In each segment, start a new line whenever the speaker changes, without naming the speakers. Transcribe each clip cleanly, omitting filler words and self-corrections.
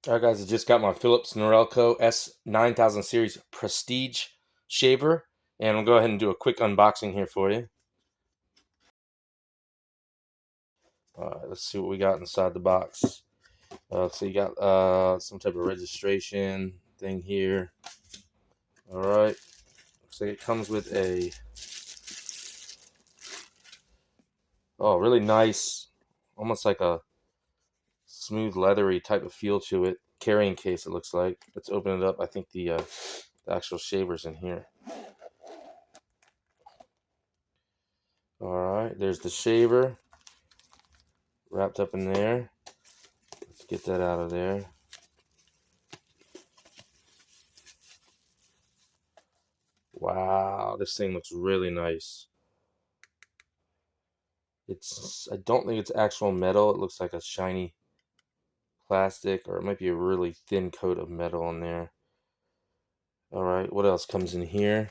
Alright guys, I just got my Philips Norelco S9000 series Prestige shaver, and I'll go ahead and do a quick unboxing here for you. Alright, let's see what we got inside the box. So you got some type of registration thing here. Alright, so it comes with a really nice, almost like a smooth leathery type of feel to it. Carrying case, it looks like. Let's open it up. I think the actual shaver's in here. Alright, there's the shaver wrapped up in there. Let's get that out of there. Wow, this thing looks really nice. I don't think it's actual metal. It looks like a shiny plastic, or it might be a really thin coat of metal in there. Alright, what else comes in here?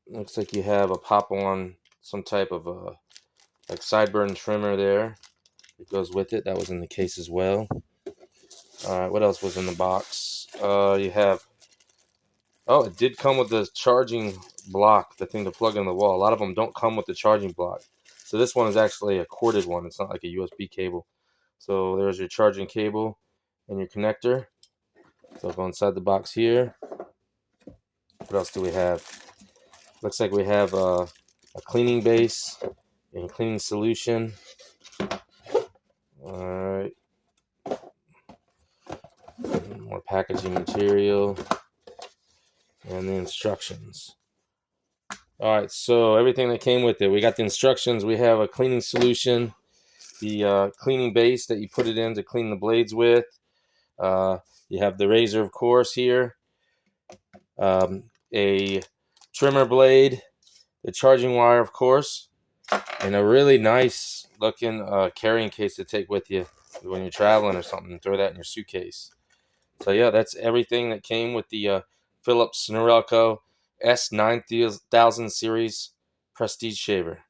Looks like you have a pop-on, some type of like sideburn trimmer there. It goes with it. That was in the case as well. Alright, what else was in the box? You have... Oh, it did come with the charging block, the thing to plug in the wall. A lot of them don't come with the charging block. So this one is actually a corded one. It's not like a USB cable. So there's your charging cable and your connector. So I'll go inside the box here. What else do we have? Looks like we have a cleaning base and cleaning solution. Alright. More packaging material. And the instructions. Alright, so everything that came with it. We got the instructions. We have a cleaning solution. The cleaning base that you put it in to clean the blades with. You have the razor, of course, here. A trimmer blade. The charging wire, of course. And a really nice looking carrying case to take with you when you're traveling or something. Throw that in your suitcase. So yeah, that's everything that came with the Philips Norelco S9000 series Prestige shaver.